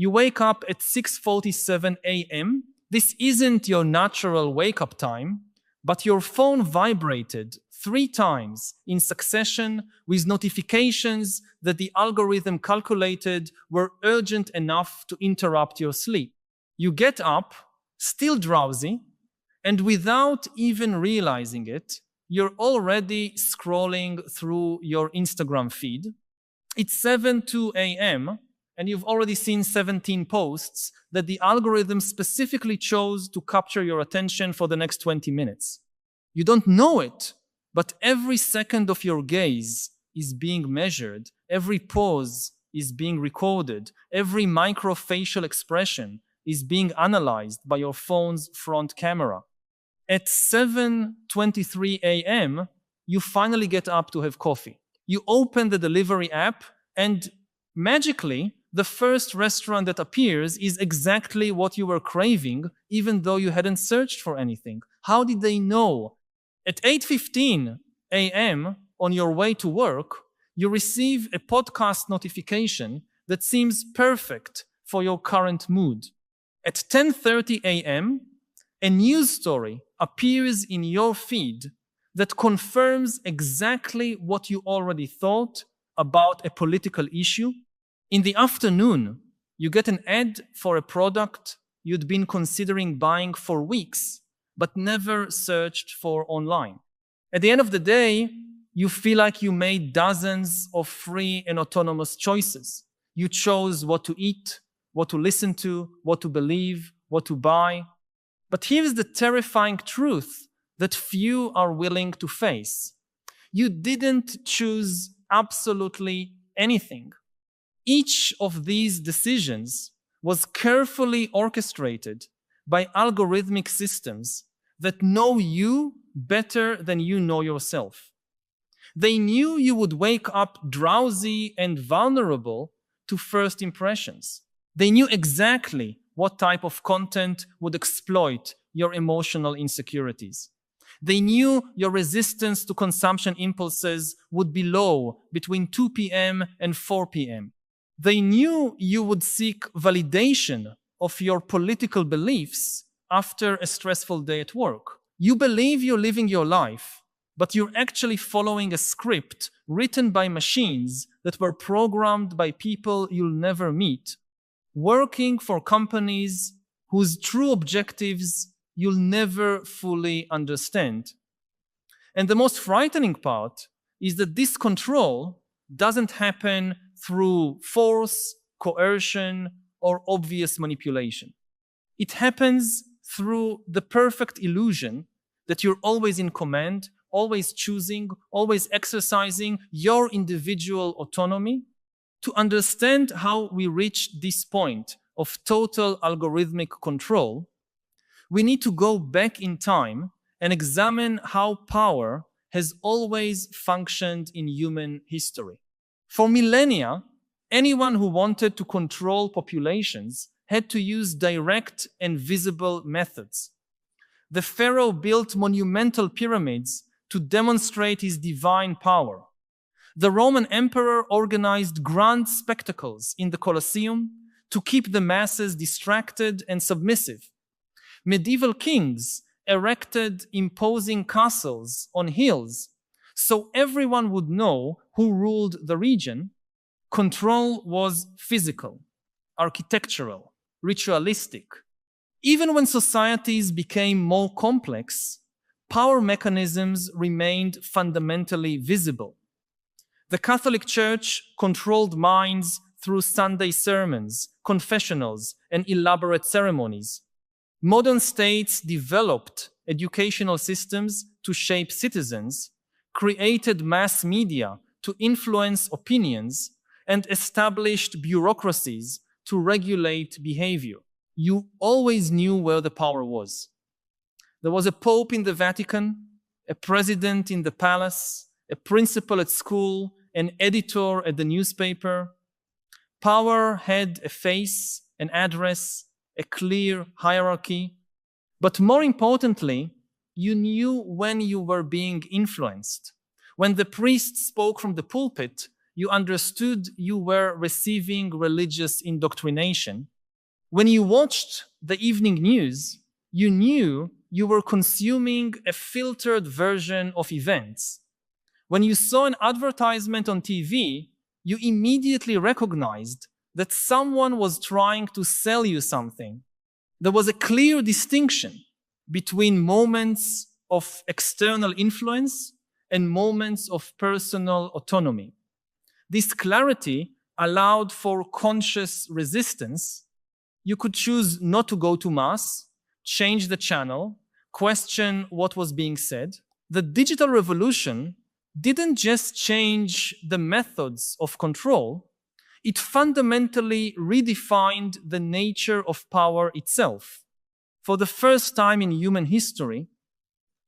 You wake up at 6:47 a.m. This isn't your natural wake-up time, but your phone vibrated 3 times in succession with notifications that the algorithm calculated were urgent enough to interrupt your sleep. You get up, still drowsy, and without even realizing it, you're already scrolling through your Instagram feed. It's 7:02 a.m., and you've already seen 17 posts that the algorithm specifically chose to capture your attention for the next 20 minutes. You don't know it, but every second of your gaze is being measured, every pause is being recorded, every microfacial expression is being analyzed by your phone's front camera. At 7:23 a.m., you finally get up to have coffee. You open the delivery app, and magically, the first restaurant that appears is exactly what you were craving, even though you hadn't searched for anything. How did they know? At 8:15 a.m., on your way to work, you receive a podcast notification that seems perfect for your current mood. At 10:30 a.m., a news story appears in your feed that confirms exactly what you already thought about a political issue. In the afternoon, you get an ad for a product you'd been considering buying for weeks, but never searched for online. At the end of the day, you feel like you made dozens of free and autonomous choices. You chose what to eat, what to listen to, what to believe, what to buy. But here's the terrifying truth that few are willing to face. You didn't choose absolutely anything. Each of these decisions was carefully orchestrated by algorithmic systems that know you better than you know yourself. They knew you would wake up drowsy and vulnerable to first impressions. They knew exactly what type of content would exploit your emotional insecurities. They knew your resistance to consumption impulses would be low between 2 p.m. and 4 p.m. They knew you would seek validation of your political beliefs after a stressful day at work. You believe you're living your life, but you're actually following a script written by machines that were programmed by people you'll never meet, working for companies whose true objectives you'll never fully understand. And the most frightening part is that this control doesn't happen through force, coercion, or obvious manipulation. It happens through the perfect illusion that you're always in command, always choosing, always exercising your individual autonomy. To understand how we reach this point of total algorithmic control, we need to go back in time and examine how power has always functioned in human history. For millennia, anyone who wanted to control populations had to use direct and visible methods. The pharaoh built monumental pyramids to demonstrate his divine power. The Roman emperor organized grand spectacles in the Colosseum to keep the masses distracted and submissive. Medieval kings erected imposing castles on hills so everyone would know who ruled the region. Control was physical, architectural, ritualistic. Even when societies became more complex, power mechanisms remained fundamentally visible. The Catholic Church controlled minds through Sunday sermons, confessionals, and elaborate ceremonies. Modern states developed educational systems to shape citizens, created mass media to influence opinions, and established bureaucracies to regulate behavior. You always knew where the power was. There was a pope in the Vatican, a president in the palace, a principal at school, an editor at the newspaper. Power had a face, an address, a clear hierarchy. But more importantly, you knew when you were being influenced. When the priest spoke from the pulpit, you understood you were receiving religious indoctrination. When you watched the evening news, you knew you were consuming a filtered version of events. When you saw an advertisement on TV, you immediately recognized that someone was trying to sell you something. There was a clear distinction between moments of external influence and moments of personal autonomy. This clarity allowed for conscious resistance. You could choose not to go to mass, change the channel, question what was being said. The digital revolution didn't just change the methods of control, it fundamentally redefined the nature of power itself. For the first time in human history,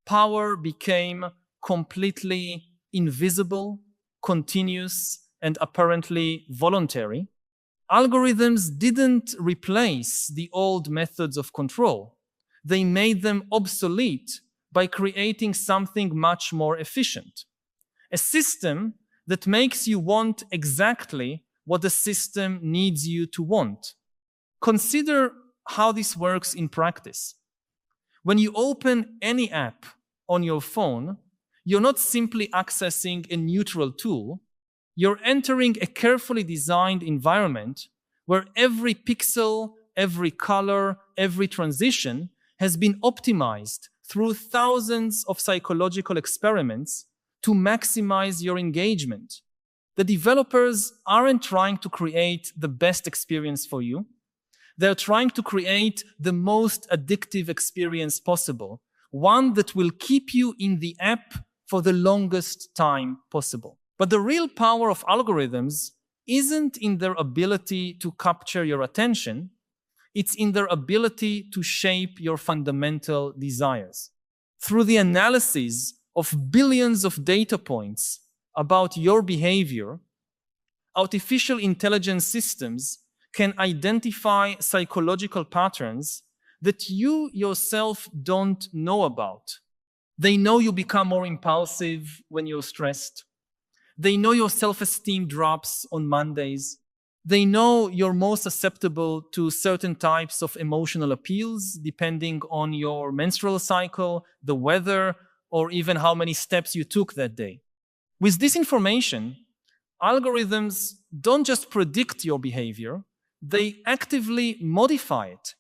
power became completely invisible, continuous, and apparently voluntary. Algorithms didn't replace the old methods of control. They made them obsolete by creating something much more efficient. A system that makes you want exactly what the system needs you to want. Consider how this works in practice. When you open any app on your phone, you're not simply accessing a neutral tool, you're entering a carefully designed environment where every pixel, every color, every transition has been optimized through thousands of psychological experiments to maximize your engagement. The developers aren't trying to create the best experience for you. They're trying to create the most addictive experience possible, one that will keep you in the app for the longest time possible. But the real power of algorithms isn't in their ability to capture your attention, it's in their ability to shape your fundamental desires. Through the analysis of billions of data points about your behavior, artificial intelligence systems can identify psychological patterns that you yourself don't know about. They know you become more impulsive when you're stressed. They know your self-esteem drops on Mondays. They know you're more susceptible to certain types of emotional appeals depending on your menstrual cycle, the weather, or even how many steps you took that day. With this information, algorithms don't just predict your behavior, they actively modify it.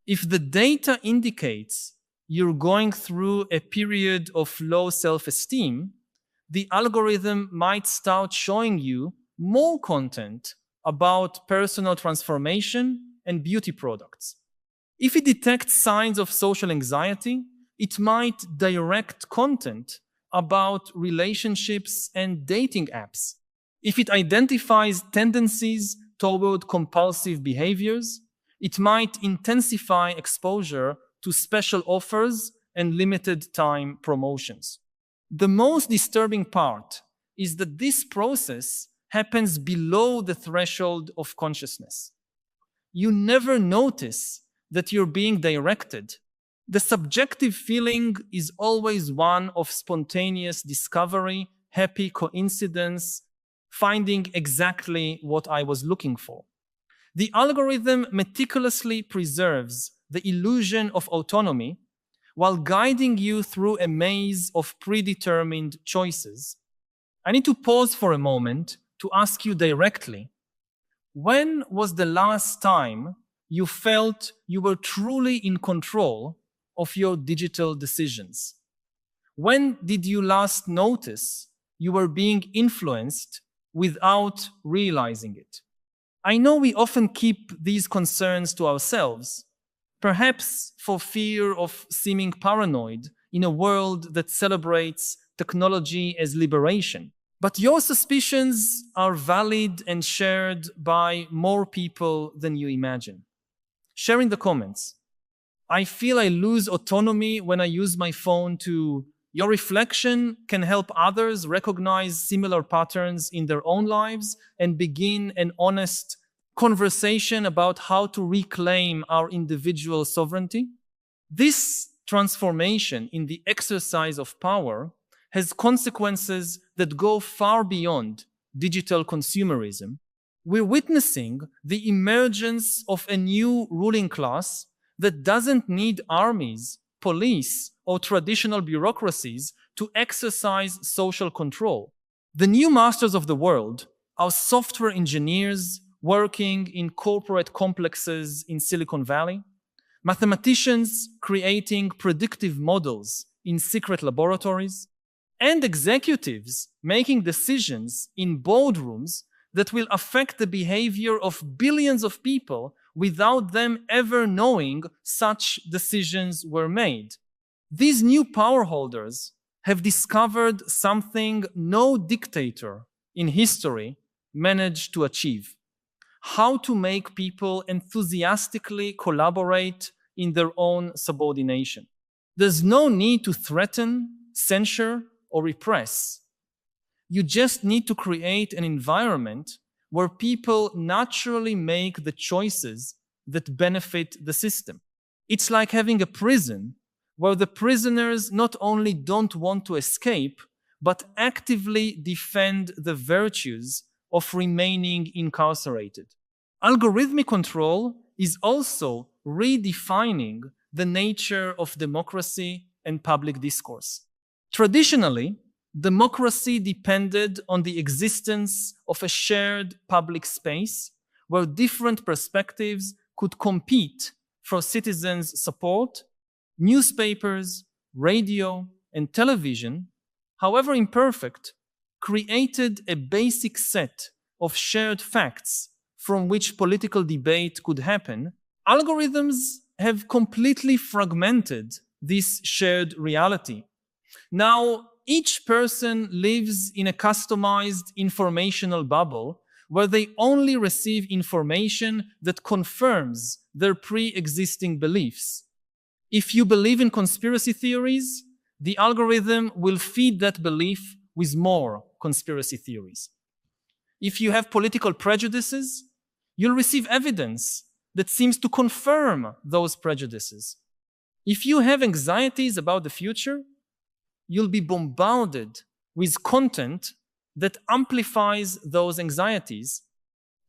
If the data indicates you're going through a period of low self-esteem, the algorithm might start showing you more content about personal transformation and beauty products. If it detects signs of social anxiety, it might direct content about relationships and dating apps. If it identifies tendencies toward compulsive behaviors, it might intensify exposure to special offers and limited time promotions. The most disturbing part is that this process happens below the threshold of consciousness. You never notice that you're being directed. The subjective feeling is always one of spontaneous discovery, happy coincidence, finding exactly what I was looking for. The algorithm meticulously preserves the illusion of autonomy while guiding you through a maze of predetermined choices. I need to pause for a moment to ask you directly, when was the last time you felt you were truly in control of your digital decisions? When did you last notice you were being influenced without realizing it? I know we often keep these concerns to ourselves, perhaps for fear of seeming paranoid in a world that celebrates technology as liberation. But your suspicions are valid and shared by more people than you imagine. Share in the comments. I feel I lose autonomy when I use my phone to. Your reflection can help others recognize similar patterns in their own lives and begin an honest conversation about how to reclaim our individual sovereignty. This transformation in the exercise of power has consequences that go far beyond digital consumerism, we're witnessing the emergence of a new ruling class that doesn't need armies, police, or traditional bureaucracies to exercise social control. The new masters of the world are software engineers working in corporate complexes in Silicon Valley, mathematicians creating predictive models in secret laboratories, and executives making decisions in boardrooms that will affect the behavior of billions of people without them ever knowing such decisions were made. These new power holders have discovered something no dictator in history managed to achieve: how to make people enthusiastically collaborate in their own subordination. There's no need to threaten, censure, or repress. You just need to create an environment where people naturally make the choices that benefit the system. It's like having a prison where the prisoners not only don't want to escape, but actively defend the virtues of remaining incarcerated. Algorithmic control is also redefining the nature of democracy and public discourse. Traditionally, democracy depended on the existence of a shared public space where different perspectives could compete for citizens' support. Newspapers, radio, and television, however imperfect, created a basic set of shared facts from which political debate could happen. Algorithms have completely fragmented this shared reality. Now, each person lives in a customized informational bubble where they only receive information that confirms their pre-existing beliefs. If you believe in conspiracy theories, the algorithm will feed that belief with more conspiracy theories. If you have political prejudices, you'll receive evidence that seems to confirm those prejudices. If you have anxieties about the future, you'll be bombarded with content that amplifies those anxieties.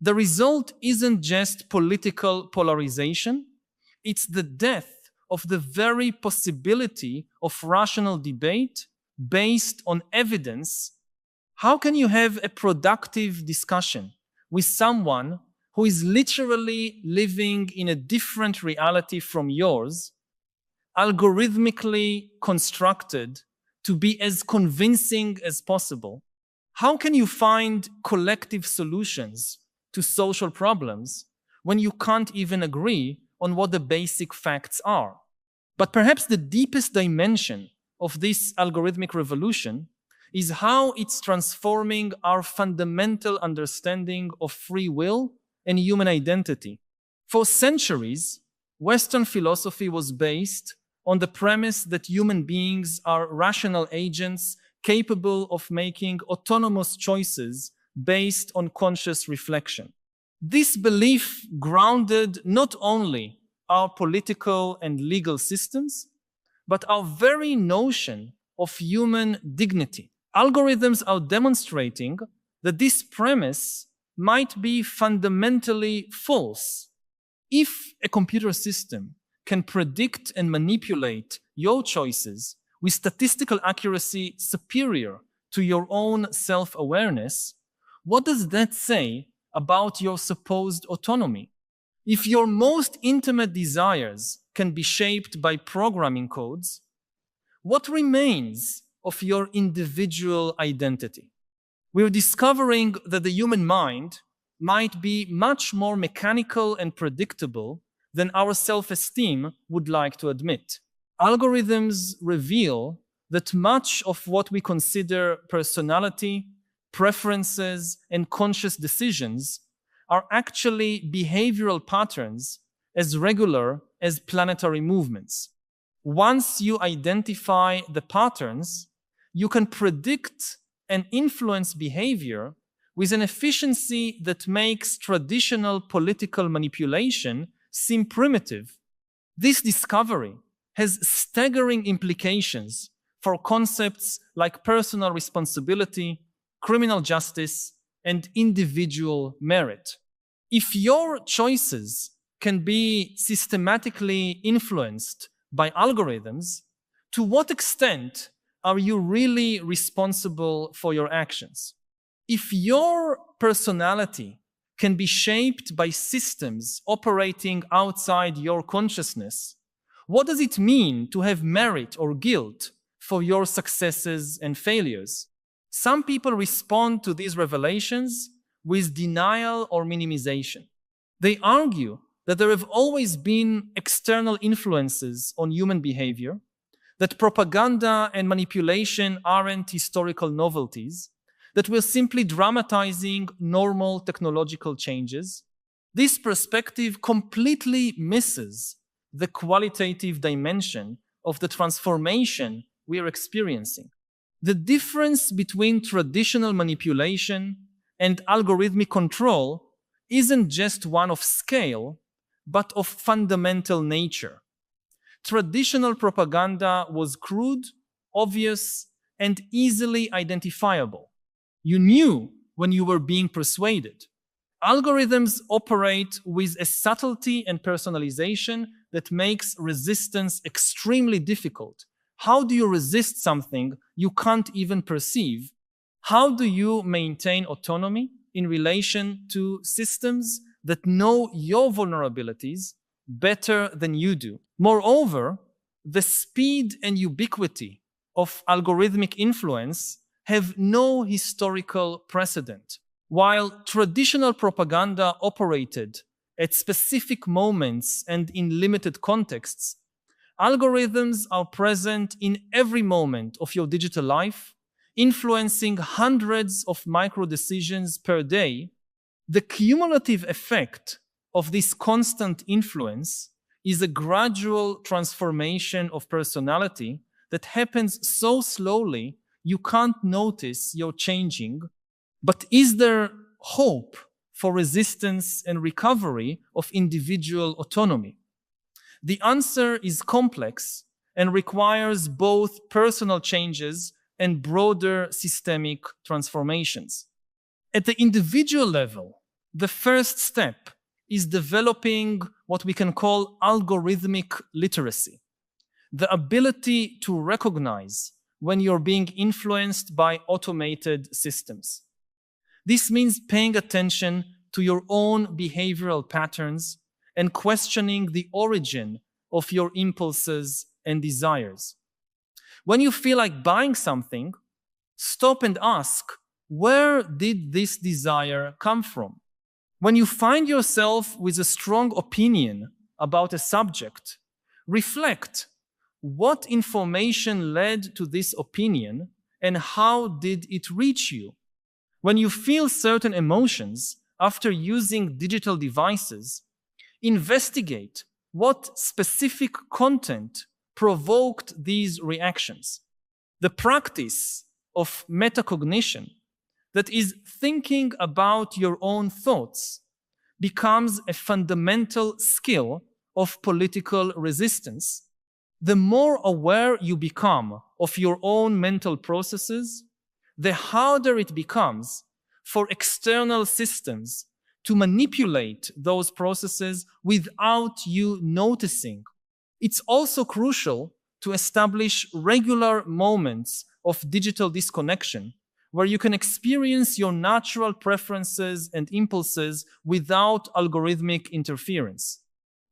The result isn't just political polarization, it's the death of the very possibility of rational debate based on evidence. How can you have a productive discussion with someone who is literally living in a different reality from yours, algorithmically constructed to be as convincing as possible? How can you find collective solutions to social problems when you can't even agree on what the basic facts are? But perhaps the deepest dimension of this algorithmic revolution is how it's transforming our fundamental understanding of free will and human identity. For centuries, Western philosophy was based on the premise that human beings are rational agents capable of making autonomous choices based on conscious reflection. This belief grounded not only our political and legal systems, but our very notion of human dignity. Algorithms are demonstrating that this premise might be fundamentally false. If a computer system can predict and manipulate your choices with statistical accuracy superior to your own self-awareness, what does that say about your supposed autonomy? If your most intimate desires can be shaped by programming codes, what remains of your individual identity? We're discovering that the human mind might be much more mechanical and predictable than our self-esteem would like to admit. Algorithms reveal that much of what we consider personality, preferences, and conscious decisions are actually behavioral patterns as regular as planetary movements. Once you identify the patterns, you can predict and influence behavior with an efficiency that makes traditional political manipulation seem primitive. This discovery has staggering implications for concepts like personal responsibility, criminal justice, and individual merit. If your choices can be systematically influenced by algorithms, to what extent are you really responsible for your actions? If your personality can be shaped by systems operating outside your consciousness, what does it mean to have merit or guilt for your successes and failures? Some people respond to these revelations with denial or minimization. They argue that there have always been external influences on human behavior, that propaganda and manipulation aren't historical novelties, that we're simply dramatizing normal technological changes. This perspective completely misses the qualitative dimension of the transformation we are experiencing. The difference between traditional manipulation and algorithmic control isn't just one of scale, but of fundamental nature. Traditional propaganda was crude, obvious, and easily identifiable. You knew when you were being persuaded. Algorithms operate with a subtlety and personalization that makes resistance extremely difficult. How do you resist something you can't even perceive? How do you maintain autonomy in relation to systems that know your vulnerabilities better than you do? Moreover, the speed and ubiquity of algorithmic influence have no historical precedent. While traditional propaganda operated at specific moments and in limited contexts, algorithms are present in every moment of your digital life, influencing hundreds of micro decisions per day. The cumulative effect of this constant influence is a gradual transformation of personality that happens so slowly you can't notice you're changing. But is there hope for resistance and recovery of individual autonomy? The answer is complex and requires both personal changes and broader systemic transformations. At the individual level, the first step is developing what we can call algorithmic literacy, the ability to recognize when you're being influenced by automated systems. This means paying attention to your own behavioral patterns and questioning the origin of your impulses and desires. When you feel like buying something, stop and ask, where did this desire come from? When you find yourself with a strong opinion about a subject, reflect, what information led to this opinion and how did it reach you? When you feel certain emotions after using digital devices, investigate what specific content provoked these reactions. The practice of metacognition, that is thinking about your own thoughts, becomes a fundamental skill of political resistance. The more aware you become of your own mental processes, the harder it becomes for external systems to manipulate those processes without you noticing. It's also crucial to establish regular moments of digital disconnection where you can experience your natural preferences and impulses without algorithmic interference.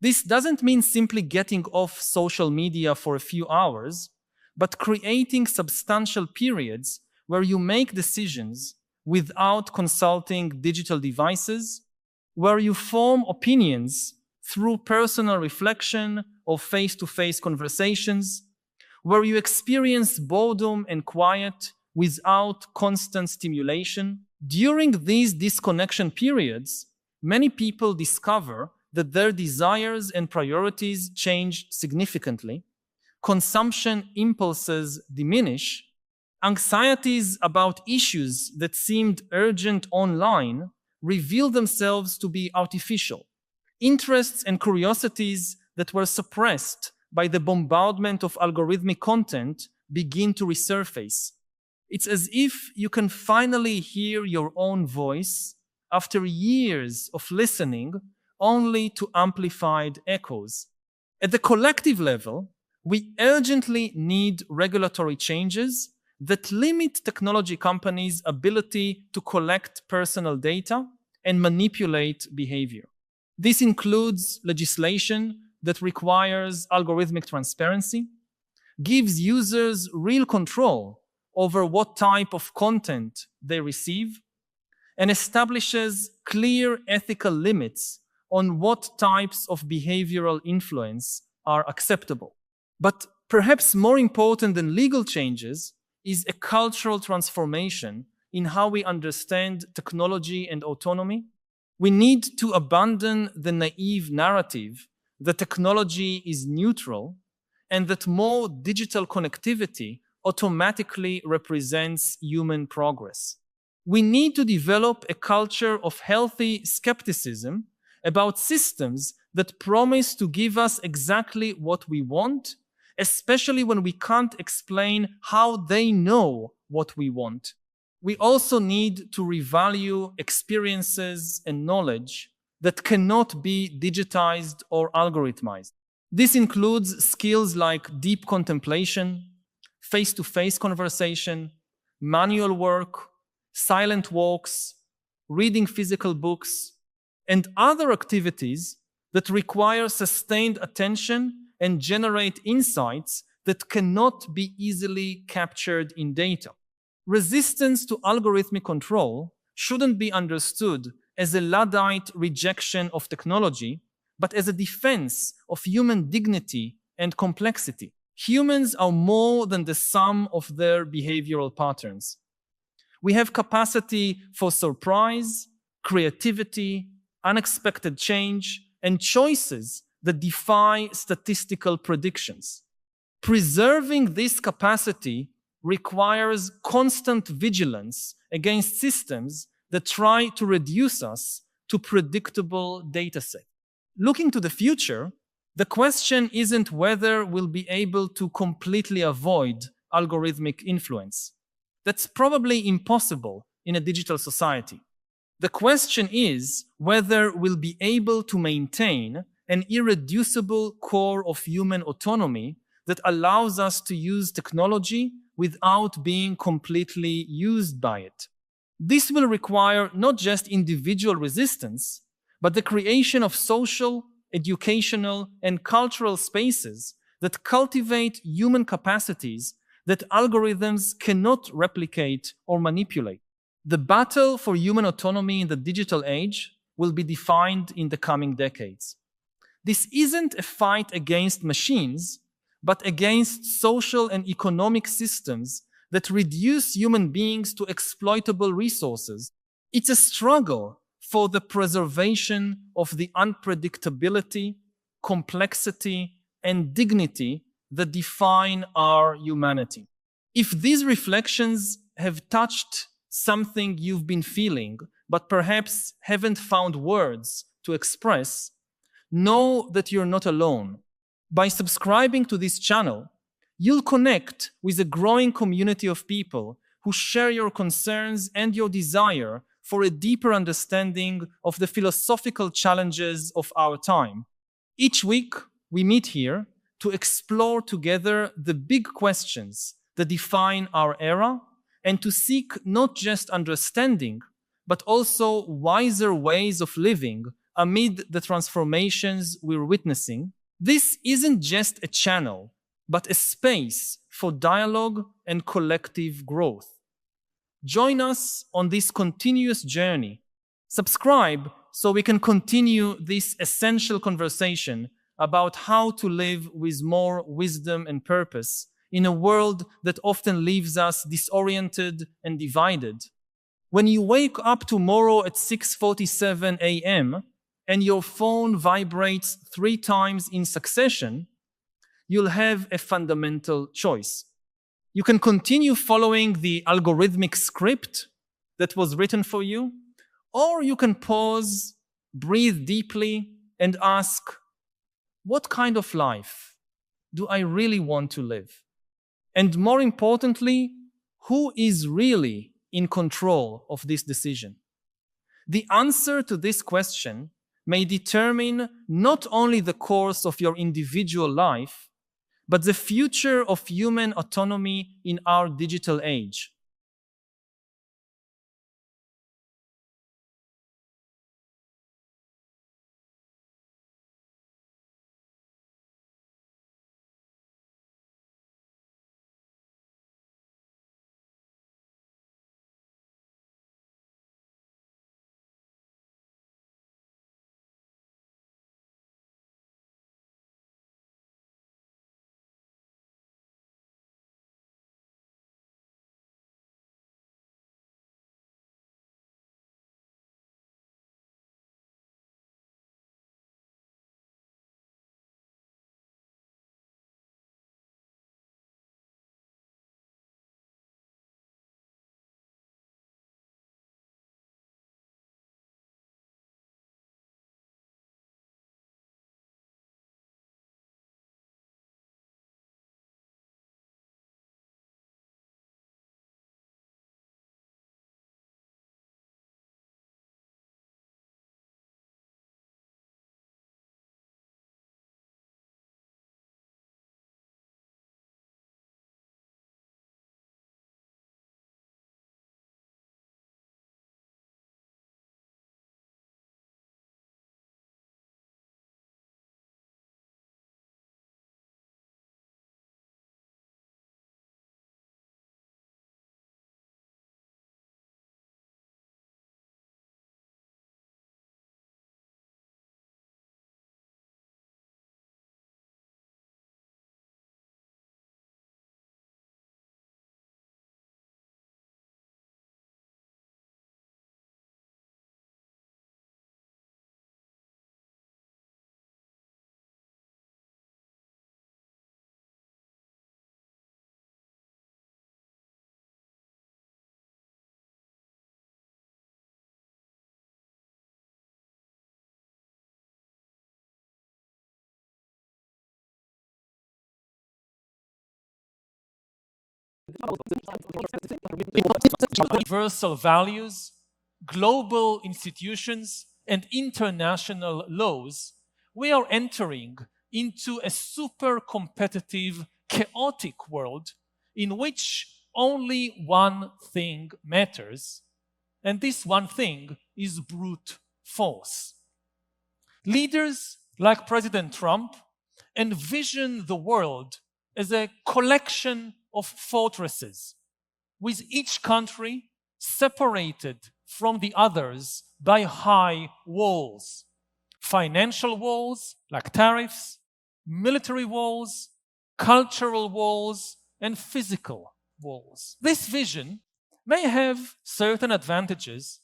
This doesn't mean simply getting off social media for a few hours, but creating substantial periods where you make decisions without consulting digital devices, where you form opinions through personal reflection or face-to-face conversations, where you experience boredom and quiet without constant stimulation. During these disconnection periods, many people discover that their desires and priorities change significantly, consumption impulses diminish, anxieties about issues that seemed urgent online reveal themselves to be artificial. Interests and curiosities that were suppressed by the bombardment of algorithmic content begin to resurface. It's as if you can finally hear your own voice after years of listening only to amplified echoes. At the collective level, we urgently need regulatory changes that limit technology companies' ability to collect personal data and manipulate behavior. This includes legislation that requires algorithmic transparency, gives users real control over what type of content they receive, and establishes clear ethical limits on what types of behavioral influence are acceptable. But perhaps more important than legal changes is a cultural transformation in how we understand technology and autonomy. We need to abandon the naive narrative that technology is neutral and that more digital connectivity automatically represents human progress. We need to develop a culture of healthy skepticism about systems that promise to give us exactly what we want, especially when we can't explain how they know what we want. We also need to revalue experiences and knowledge that cannot be digitized or algorithmized. This includes skills like deep contemplation, face-to-face conversation, manual work, silent walks, reading physical books, and other activities that require sustained attention and generate insights that cannot be easily captured in data. Resistance to algorithmic control shouldn't be understood as a Luddite rejection of technology, but as a defense of human dignity and complexity. Humans are more than the sum of their behavioral patterns. We have capacity for surprise, creativity, unexpected change, and choices that defy statistical predictions. Preserving this capacity requires constant vigilance against systems that try to reduce us to predictable datasets. Looking to the future, the question isn't whether we'll be able to completely avoid algorithmic influence. That's probably impossible in a digital society. The question is whether we'll be able to maintain an irreducible core of human autonomy that allows us to use technology without being completely used by it. This will require not just individual resistance, but the creation of social, educational, and cultural spaces that cultivate human capacities that algorithms cannot replicate or manipulate. The battle for human autonomy in the digital age will be defined in the coming decades. This isn't a fight against machines, but against social and economic systems that reduce human beings to exploitable resources. It's a struggle for the preservation of the unpredictability, complexity, and dignity that define our humanity. If these reflections have touched something you've been feeling, but perhaps haven't found words to express, know that you're not alone. By subscribing to this channel, you'll connect with a growing community of people who share your concerns and your desire for a deeper understanding of the philosophical challenges of our time. Each week, we meet here to explore together the big questions that define our era and to seek not just understanding, but also wiser ways of living amid the transformations we're witnessing. This isn't just a channel, but a space for dialogue and collective growth. Join us on this continuous journey. Subscribe so we can continue this essential conversation about how to live with more wisdom and purpose in a world that often leaves us disoriented and divided. When you wake up tomorrow at 6:47 a.m. and your phone vibrates 3 times in succession, you'll have a fundamental choice. You can continue following the algorithmic script that was written for you, or you can pause, breathe deeply, and ask, what kind of life do I really want to live? And more importantly, who is really in control of this decision? The answer to this question may determine not only the course of your individual life, but the future of human autonomy in our digital age. Universal values, global institutions, and international laws, we are entering into a super competitive, chaotic world in which only one thing matters, and this one thing is brute force. Leaders like President Trump envision the world as a collection of fortresses, with each country separated from the others by high walls. Financial walls like tariffs, military walls, cultural walls, and physical walls. This vision may have certain advantages,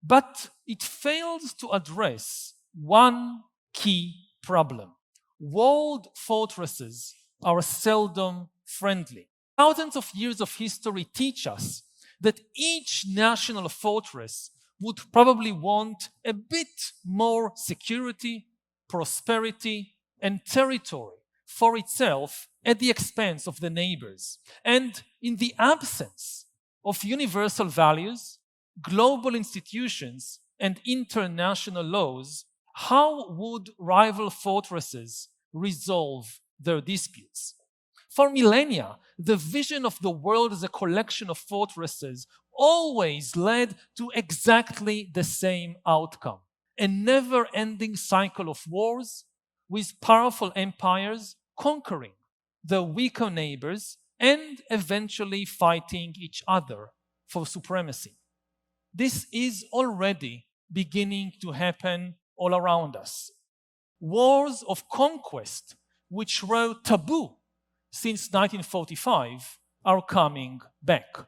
but it fails to address one key problem. Walled fortresses are seldom friendly. Thousands of years of history teach us that each national fortress would probably want a bit more security, prosperity, and territory for itself at the expense of the neighbors. And in the absence of universal values, global institutions, and international laws, how would rival fortresses resolve their disputes? For millennia, the vision of the world as a collection of fortresses always led to exactly the same outcome: a never-ending cycle of wars, with powerful empires conquering their weaker neighbors and eventually fighting each other for supremacy. This is already beginning to happen all around us. Wars of conquest, which were taboo since 1945, are coming back.